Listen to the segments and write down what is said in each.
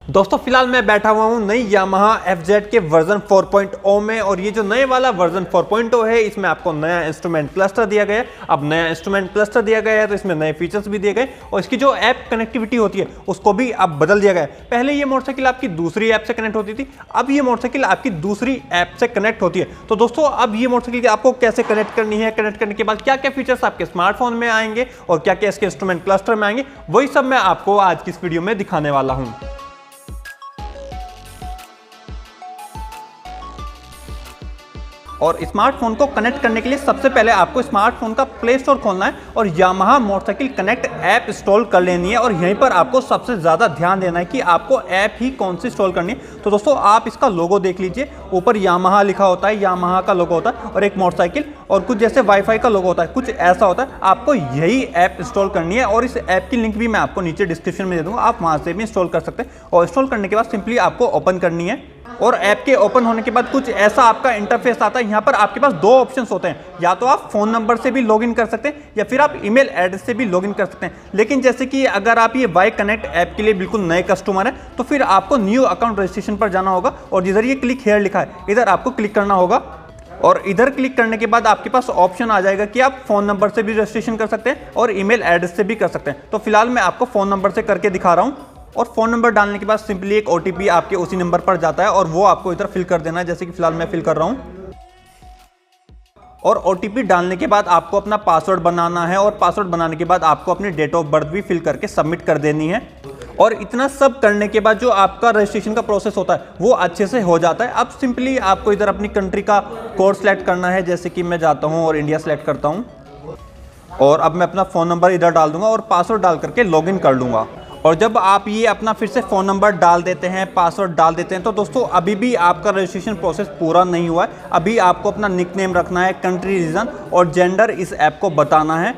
दोस्तों फिलहाल मैं बैठा हुआ हूँ नई यामाहा FZ के वर्जन 4.0 में, और ये जो नए वाला वर्जन 4.0 है इसमें आपको नया इंस्ट्रूमेंट क्लस्टर दिया गया है। अब नया इंस्ट्रूमेंट क्लस्टर दिया गया है तो इसमें नए फीचर्स भी दिए गए, और इसकी जो ऐप कनेक्टिविटी होती है उसको भी अब बदल दिया गया है। पहले ये मोटरसाइकिल आपकी दूसरी ऐप से कनेक्ट होती थी, अब ये मोटरसाइकिल आपकी दूसरी ऐप से कनेक्ट होती है। तो दोस्तों अब ये मोटरसाइकिल आपको कैसे कनेक्ट करनी है, कनेक्ट करने के बाद क्या क्या फीचर्स आपके स्मार्टफोन में आएंगे और क्या क्या इसके इंस्ट्रूमेंट क्लस्टर में आएंगे, वही सब मैं आपको आज की इस वीडियो में दिखाने वाला हूँ। और स्मार्टफोन को कनेक्ट करने के लिए सबसे पहले आपको स्मार्टफोन का प्ले स्टोर खोलना है और Yamaha motorcycle connect app install कर लेनी है। और यहीं पर आपको सबसे ज़्यादा ध्यान देना है कि आपको ऐप ही कौन सी इंस्टॉल करनी है। तो दोस्तों आप इसका लोगो देख लीजिए, ऊपर यामाहा लिखा होता है, यामाहा का लोगो होता है और एक मोटरसाइकिल और कुछ जैसे वाईफाई का लोगो होता है, कुछ ऐसा होता है। आपको यही ऐप इंस्टॉल करनी है और इस ऐप की लिंक भी मैं आपको नीचे डिस्क्रिप्शन में दे दूँगा, आप वहाँ से भी इंस्टॉल कर सकते हैं। और इंस्टॉल करने के बाद सिंपली आपको ओपन करनी है और ऐप के ओपन होने के बाद कुछ ऐसा आपका इंटरफेस आता है। यहाँ पर आपके पास दो ऑप्शंस होते हैं, या तो आप फोन नंबर से भी लॉगिन कर सकते हैं या फिर आप ईमेल एड्रेस से भी लॉगिन कर सकते हैं। लेकिन जैसे कि अगर आप ये वाई कनेक्ट ऐप के लिए बिल्कुल नए कस्टमर हैं तो फिर आपको न्यू अकाउंट रजिस्ट्रेशन पर जाना होगा और जिधर ये क्लिक हेयर लिखा है इधर आपको क्लिक करना होगा। और इधर क्लिक करने के बाद आपके पास ऑप्शन आ जाएगा कि आप फोन नंबर से भी रजिस्ट्रेशन कर सकते हैं और ईमेल एड्रेस से भी कर सकते हैं। तो फिलहाल मैं आपको फोन नंबर से करके दिखा रहा हूँ। और फोन नंबर डालने के बाद सिंपली एक OTP आपके उसी नंबर पर जाता है और वो आपको इधर फिल कर देना है, जैसे कि फिलहाल मैं फिल कर रहा हूँ। और OTP डालने के बाद आपको अपना पासवर्ड बनाना है और पासवर्ड बनाने के बाद आपको अपनी डेट ऑफ बर्थ भी फिल करके सबमिट कर देनी है। और इतना सब करने के बाद जो आपका रजिस्ट्रेशन का प्रोसेस होता है वो अच्छे से हो जाता है। अब सिंपली आपको इधर अपनी कंट्री का कोड सेलेक्ट करना है, जैसे कि मैं जाता हूँ और इंडिया सेलेक्ट करता हूँ। और अब मैं अपना फ़ोन नंबर इधर डाल दूंगा और पासवर्ड डाल करके लॉगिन कर लूँगा। और जब आप ये अपना फिर से फ़ोन नंबर डाल देते हैं, पासवर्ड डाल देते हैं, तो दोस्तों अभी भी आपका रजिस्ट्रेशन प्रोसेस पूरा नहीं हुआ है। अभी आपको अपना निकनेम रखना है, कंट्री, रीजन और जेंडर इस ऐप को बताना है।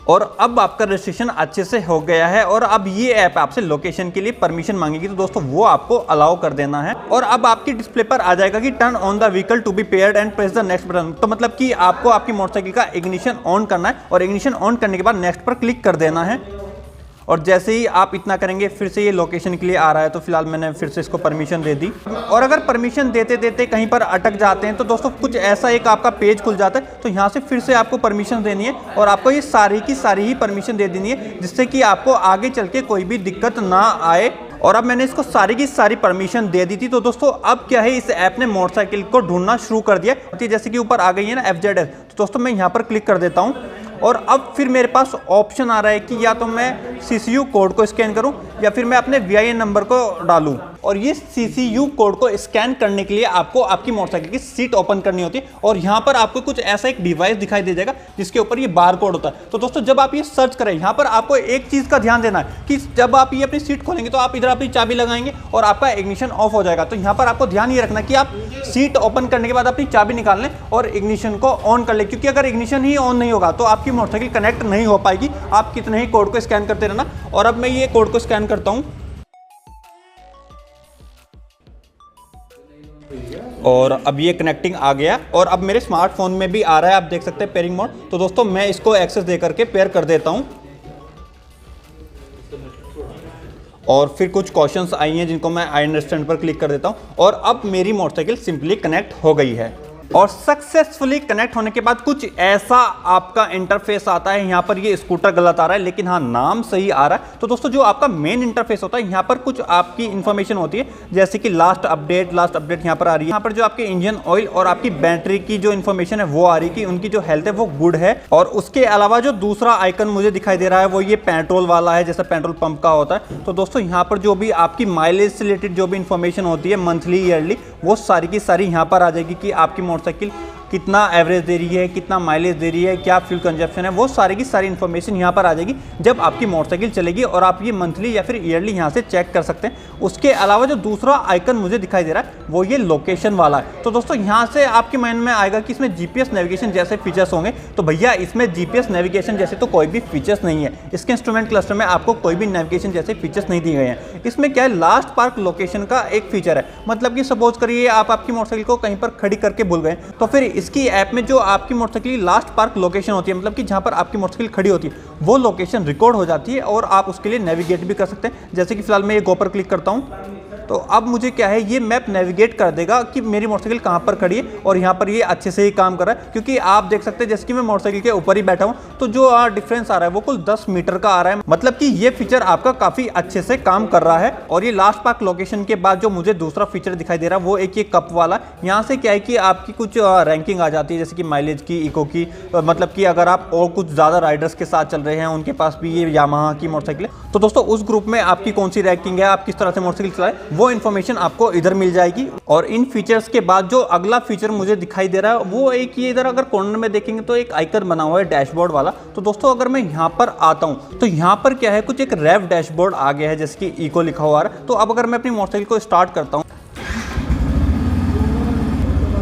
और अब आपका रजिस्ट्रेशन अच्छे से हो गया है और अब ये ऐप आपसे लोकेशन के लिए परमिशन मांगेगी, तो दोस्तों वो आपको अलाउ कर देना है। और अब आपकी डिस्प्ले पर आ जाएगा कि turn on the vehicle to be paired and press the next button. तो मतलब कि आपको आपकी मोटरसाइकिल का इग्निशन ऑन करना है और इग्निशन ऑन करने के बाद नेक्स्ट पर क्लिक कर देना है। और जैसे ही आप इतना करेंगे फिर से ये लोकेशन के लिए आ रहा है, तो फिलहाल मैंने फिर से इसको परमिशन दे दी। और अगर परमिशन देते देते कहीं पर अटक जाते हैं तो दोस्तों कुछ ऐसा एक आपका पेज खुल जाता है, तो यहाँ से फिर से आपको परमिशन देनी है और आपको ये सारी की सारी ही परमिशन दे देनी है, जिससे कि आपको आगे चल के कोई भी दिक्कत ना आए। और अब मैंने इसको सारी की सारी परमिशन दे दी थी। तो दोस्तों अब क्या है, इस ऐप ने मोटरसाइकिल को ढूंढना शुरू कर दिया। जैसे कि ऊपर आ गई है ना FZS, तो दोस्तों मैं यहाँ पर क्लिक कर देता हूँ और अब फिर मेरे पास ऑप्शन आ रहा है कि या तो मैं CCU कोड को स्कैन करूं या फिर मैं अपने VIN नंबर को डालूं। और ये CCU कोड को स्कैन करने के लिए आपको आपकी मोटरसाइकिल की सीट ओपन करनी होती है और यहाँ पर आपको कुछ ऐसा एक डिवाइस दिखाई दे जाएगा जिसके ऊपर ये बार कोड होता है। तो दोस्तों जब आप ये सर्च करें, यहाँ पर आपको एक चीज़ का ध्यान देना है कि जब आप ये अपनी सीट खोलेंगे तो आप इधर अपनी चाबी लगाएंगे और आपका इग्निशन ऑफ हो जाएगा। तो यहाँ पर आपको ध्यान ये रखना कि आप सीट ओपन करने के बाद अपनी चाबी निकाल लें और इग्निशन को ऑन कर लें, क्योंकि अगर इग्निशन ही ऑन नहीं होगा तो आपकी मोटरसाइकिल कनेक्ट नहीं हो पाएगी, आप कितने ही कोड को स्कैन करते रहना। और अब मैं ये कोड को स्कैन करता हूं और अब ये कनेक्टिंग आ गया और अब मेरे स्मार्टफोन में भी आ रहा है, आप देख सकते हैं पेयरिंग मोड। तो दोस्तों मैं इसको एक्सेस दे करके पेयर कर देता हूं और फिर कुछ क्वेश्चंस आई हैं जिनको मैं आई अंडरस्टैंड पर क्लिक कर देता हूं और अब मेरी मोटरसाइकिल सिंपली कनेक्ट हो गई है। और सक्सेसफुली कनेक्ट होने के बाद कुछ ऐसा आपका इंटरफेस आता है। यहाँ पर ये स्कूटर गलत आ रहा है लेकिन हाँ नाम सही आ रहा है। तो दोस्तों जो आपका मेन इंटरफेस होता है, यहाँ पर कुछ आपकी इन्फॉर्मेशन होती है, जैसे कि लास्ट अपडेट यहाँ पर आ रही है। यहाँ पर जो आपके इंजन ऑयल और आपकी बैटरी की जो इन्फॉर्मेशन है वो आ रही है कि उनकी जो हेल्थ है वो गुड है। और उसके अलावा जो दूसरा आइकन मुझे दिखाई दे रहा है वो ये पेट्रोल वाला है, जैसा पेट्रोल पंप का होता है। तो दोस्तों यहाँ पर जो भी आपकी माइलेज से रिलेटेड जो भी इन्फॉर्मेशन होती है मंथली, ईयरली, वो सारी की सारी यहाँ पर आ जाएगी कि आपकी मोटरसाइकिल कितना एवरेज दे रही है, कितना माइलेज दे रही है, क्या फ्यूल कंजप्शन है, वो सारी की सारी इन्फॉर्मेशन यहाँ पर आ जाएगी जब आपकी मोटरसाइकिल चलेगी। और आप ये मंथली या फिर ईयरली यहाँ से चेक कर सकते हैं। उसके अलावा जो दूसरा आइकन मुझे दिखाई दे रहा है वो ये लोकेशन वाला है। तो दोस्तों यहाँ से आपके माइंड में आएगा कि इसमें GPS नेविगेशन जैसे फीचर्स होंगे, तो भैया इसमें GPS नेविगेशन जैसे तो कोई भी फीचर्स नहीं है। इसके इंस्ट्रूमेंट क्लस्टर में आपको कोई भी नेविगेशन जैसे फीचर्स नहीं दिए गए हैं। इसमें क्या है, लास्ट पार्क लोकेशन का एक फीचर है। मतलब कि सपोज करिए आप आपकी मोटरसाइकिल को कहीं पर खड़ी करके भूल गए, तो फिर इसकी ऐप में जो आपकी मोटरसाइकिल लास्ट पार्क लोकेशन होती है, मतलब कि जहां पर आपकी मोटरसाइकिल खड़ी होती है, वो लोकेशन रिकॉर्ड हो जाती है और आप उसके लिए नेविगेट भी कर सकते हैं। जैसे कि फिलहाल मैं ये गो पर क्लिक करता हूं तो अब मुझे क्या है, ये मैप नेविगेट कर देगा कि मेरी मोटरसाइकिल कहाँ पर खड़ी है और यहाँ पर ये अच्छे से ही काम कर रहा है। क्योंकि आप देख सकते हैं जैसे कि मैं मोटरसाइकिल के ऊपर ही बैठा हूँ, तो जो डिफरेंस आ रहा है वो कुल 10 मीटर का आ रहा है। मतलब कि ये फीचर आपका काफी अच्छे से काम कर रहा है। और ये लास्ट पार्क लोकेशन के बाद जो मुझे दूसरा फीचर दिखाई दे रहा है वो एक ये कप वाला। यहाँ से क्या है कि आपकी कुछ रैंकिंग आ जाती है, जैसे कि माइलेज की, इको की, मतलब कि अगर आप और कुछ ज्यादा राइडर्स के साथ चल रहे हैं, उनके पास भी ये यामाहा की मोटरसाइकिल है, तो दोस्तों उस ग्रुप में आपकी कौन सी रैंकिंग है, आप किस तरह से मोटरसाइकिल चलाए, वो इन्फॉर्मेशन आपको इधर मिल जाएगी। और इन फीचर्स के बाद जो अगला फीचर मुझे दिखाई दे रहा है वो एक ये इधर अगर कॉर्नर में देखेंगे तो एक आइकन बना हुआ है डैशबोर्ड वाला। तो दोस्तों अगर मैं यहाँ पर आता हूँ तो यहाँ पर क्या है, कुछ एक रेव डैशबोर्ड आ गया है जैसे कि इको लिखा हुआ है। तो अब अगर मैं अपनी मोटरसाइकिल को स्टार्ट करता हूँ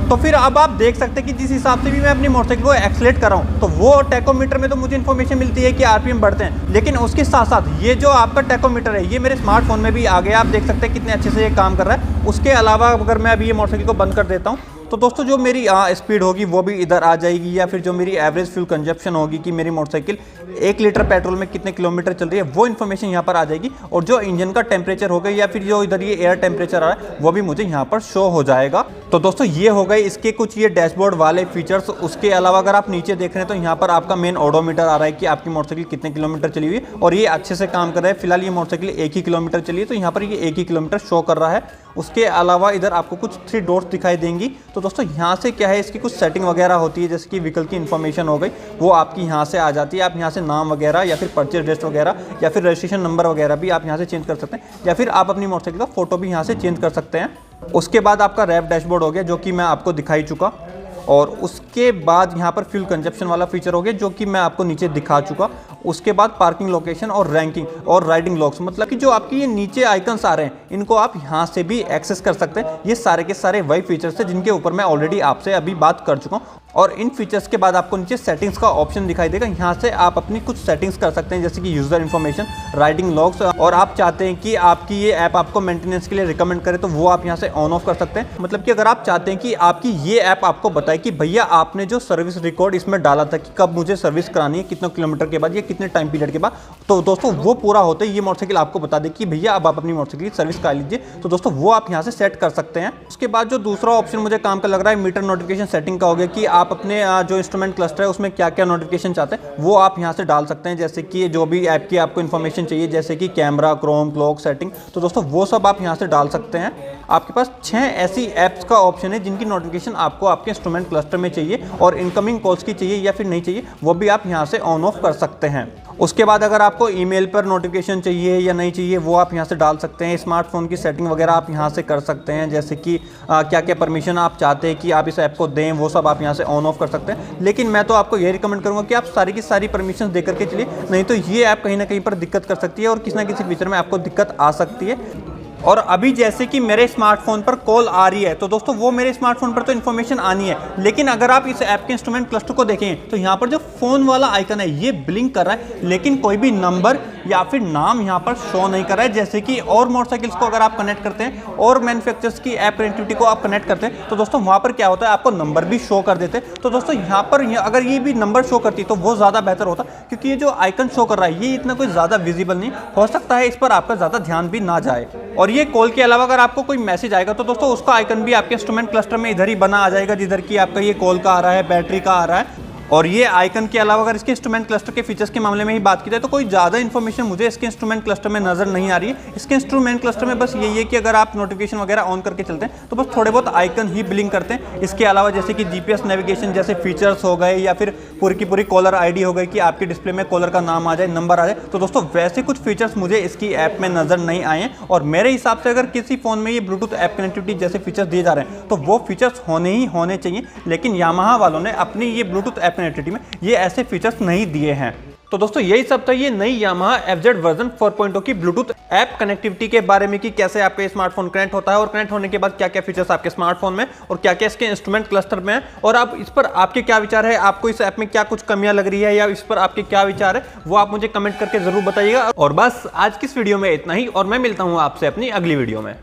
तो फिर अब आप देख सकते हैं कि जिस हिसाब से भी मैं अपनी मोटरसाइकिल को एक्सलेट कर रहा हूँ तो वो टैकोमीटर में तो मुझे इन्फॉर्मेशन मिलती है कि आरपीएम बढ़ते हैं, लेकिन उसके साथ साथ ये जो आपका टैकोमीटर है ये मेरे स्मार्टफोन में भी आ गया। आप देख सकते हैं कितने अच्छे से ये काम कर रहा है। उसके अलावा अगर मैं अभी ये मोटरसाइकिल को बंद कर देता हूँ तो दोस्तों जो मेरी स्पीड होगी वो भी इधर आ जाएगी, या फिर जो मेरी एवरेज फ्यूल कंजप्शन होगी कि मेरी मोटरसाइकिल 1 लीटर पेट्रोल में कितने किलोमीटर चल रही है, वो इन्फॉर्मेशन यहाँ पर आ जाएगी। और जो इंजन का टेम्परेचर होगा या फिर जो इधर ये एयर टेम्परेचर आ रहा है वो भी मुझे यहाँ पर शो हो जाएगा। तो दोस्तों ये हो गए इसके कुछ ये डैशबोर्ड वाले फीचर्स। उसके अलावा अगर आप नीचे देख रहे हैं तो यहाँ पर आपका मेन ओडोमीटर आ रहा है कि आपकी मोटरसाइकिल कितने किलोमीटर चली हुई है, और ये अच्छे से काम कर रहा है। फिलहाल ये मोटरसाइकिल 1 ही किलोमीटर चली है तो यहाँ पर ये 1 ही किलोमीटर शो कर रहा है। उसके अलावा इधर आपको कुछ 3 डॉट्स दिखाई देंगी। तो दोस्तों यहाँ से क्या है, इसकी कुछ सेटिंग वगैरह होती है, जैसे कि व्हीकल की इन्फॉर्मेशन हो गई वो आपकी यहाँ से आ जाती है। आप यहाँ से नाम वगैरह या फिर परचेज लिस्ट वगैरह या फिर रजिस्ट्रेशन नंबर वगैरह भी आप यहाँ से चेंज कर सकते हैं, या फिर आप अपनी मोटरसाइकिल का फोटो भी यहाँ से चेंज कर सकते हैं। उसके बाद आपका रैप डैशबोर्ड हो गया जो कि मैं आपको दिखाई चुका, और उसके बाद यहाँ पर फ्यूल कंजप्शन वाला फीचर हो गया जो कि मैं आपको नीचे दिखा चुका। उसके बाद पार्किंग लोकेशन और रैंकिंग और राइडिंग लॉग्स, मतलब कि जो आपकी ये नीचे आइकन्स आ रहे हैं इनको आप यहाँ से भी एक्सेस कर सकते हैं। ये सारे के सारे वही फीचर्स हैं जिनके ऊपर मैं ऑलरेडी आपसे अभी बात कर चुका हूँ। और इन फीचर्स के बाद आपको नीचे सेटिंग्स का ऑप्शन दिखाई देगा। यहाँ से आप अपनी कुछ सेटिंग्स कर सकते हैं, जैसे कि यूज़र इन्फॉर्मेशन, राइडिंग लॉग्स, और आप चाहते हैं कि आपकी ये ऐप आपको मेंटेनेंस के लिए रिकमेंड करे तो वो आप यहाँ से ऑन ऑफ कर सकते हैं। मतलब कि अगर आप चाहते हैं कि आपकी ये ऐप आपको बताए कि भैया आपने जो सर्विस रिकॉर्ड इसमें डाला था कि कब मुझे सर्विस करानी है, कितने किलोमीटर के बाद या कितने टाइम पीरियड के बाद, तो दोस्तों वो पूरा होता है ये मोटरसाइकिल आपको बता दे कि भैया अब आप अपनी मोटरसाइकिल की सर्विस करा लीजिए। तो दोस्तों वो आप यहाँ से सेट कर सकते हैं। उसके बाद जो दूसरा ऑप्शन मुझे काम का लग रहा है मीटर नोटिफिकेशन सेटिंग का हो गया कि आप अपने जो इंस्ट्रूमेंट क्लस्टर है उसमें क्या क्या नोटिफिकेशन चाहते हैं वो आप यहाँ से डाल सकते हैं। जैसे कि जो भी ऐप की आपको इन्फॉर्मेशन चाहिए, जैसे कि कैमरा, क्रोम, क्लॉक सेटिंग, तो दोस्तों वो सब आप यहाँ से डाल सकते हैं। आपके पास 6 ऐसी ऐप्स का ऑप्शन है जिनकी नोटिफिकेशन आपको आपके इंस्ट्रूमेंट क्लस्टर में चाहिए, और इनकमिंग कॉल्स की चाहिए या फिर नहीं चाहिए वो भी आप यहाँ से ऑन ऑफ कर सकते हैं। उसके बाद अगर आपको ईमेल पर नोटिफिकेशन चाहिए या नहीं चाहिए वो आप यहाँ से डाल सकते हैं। स्मार्टफोन की सेटिंग वगैरह आप यहाँ से कर सकते हैं, जैसे कि क्या क्या परमिशन आप चाहते हैं कि आप इस ऐप को दें वो सब आप यहाँ से ऑन ऑफ कर सकते हैं। लेकिन मैं तो आपको ये रिकमेंड करूँगा कि आप सारी की सारी परमिशन दे करके चलिए, नहीं तो ये ऐप कहीं ना कहीं पर दिक्कत कर सकती है और किसी ना किसी फीचर में आपको दिक्कत आ सकती है। और अभी जैसे कि मेरे स्मार्टफोन पर कॉल आ रही है तो दोस्तों वो मेरे स्मार्टफोन पर तो इन्फॉर्मेशन आनी है, लेकिन अगर आप इस ऐप के इंस्ट्रूमेंट क्लस्टर को देखें तो यहाँ पर जो फोन वाला आइकन है ये ब्लिंक कर रहा है, लेकिन कोई भी नंबर या फिर नाम यहाँ पर शो नहीं कर रहा है। जैसे कि और मोटरसाइकिल्स को अगर आप कनेक्ट करते हैं और मैन्युफैक्चरर्स की ऐप कनेक्टिविटी को आप कनेक्ट करते हैं तो दोस्तों वहाँ पर क्या होता है, आपको नंबर भी शो कर देते हैं। तो दोस्तों यहाँ पर अगर ये भी नंबर शो करती तो वो ज़्यादा बेहतर होता, क्योंकि ये जो आइकन शो कर रहा है ये इतना कोई ज़्यादा विजिबल नहीं हो सकता है, इस पर आपका ज़्यादा ध्यान भी ना जाए। और ये कॉल के अलावा अगर आपको कोई मैसेज आएगा तो दोस्तों उसका आइकन भी आपके इंस्ट्रूमेंट क्लस्टर में इधर ही बना आ जाएगा जिधर की आपका ये कॉल का आ रहा है, बैटरी का आ रहा है। और ये आइकन के अलावा अगर इसके इंस्ट्रूमेंट क्लस्टर के फीचर्स के मामले में ही बात की जाए तो कोई ज़्यादा इन्फॉर्मेशन मुझे इसके इंस्ट्रूमेंट क्लस्टर में नजर नहीं आ रही है। इसके इंस्ट्रूमेंट क्लस्टर में बस यही है कि अगर आप नोटिफिकेशन वगैरह ऑन करके चलते हैं तो बस थोड़े बहुत आइकन ही ब्लिंक करते हैं। इसके अलावा जैसे कि जीपीएस नेविगेशन जैसे फीचर्स हो गए, या फिर पूरी की पूरी कॉलर आईडी हो गई कि आपके डिस्प्ले में कॉलर का नाम आ जाए, नंबर आ जाए, तो दोस्तों वैसे कुछ फीचर्स मुझे इसकी ऐप में नजर नहीं आए हैं। और मेरे हिसाब से अगर किसी फोन में ये ब्लूटूथ ऐप कनेक्टिविटी जैसे फीचर्स दिए जा रहे हैं तो वो फीचर्स होने ही होने चाहिए, लेकिन यामाहा वालों ने अपनी ये ब्लूटूथ ऐप कनेक्टिविटी में ये ऐसे फीचर्स नहीं दिए हैं। तो दोस्तों यही सब था ये नई यामाहा FZ वर्जन 4.0 की ब्लूटूथ ऐप कनेक्टिविटी के बारे में कि कैसे आपका स्मार्टफोन कनेक्ट होता है और कनेक्ट होने के बाद क्या क्या फीचर्स आपके स्मार्टफोन में और क्या क्या इसके इंस्ट्रूमेंट क्लस्टर में है, और आप इस पर आपके क्या विचार है, आपको इस ऐप में क्या कुछ कमियां लग रही है या इस पर आपके क्या विचार है वो आप मुझे कमेंट करके जरूर बताइएगा। और बस आज की इस वीडियो में इतना ही, और मैं मिलता हूँ आपसे अपनी अगली वीडियो में।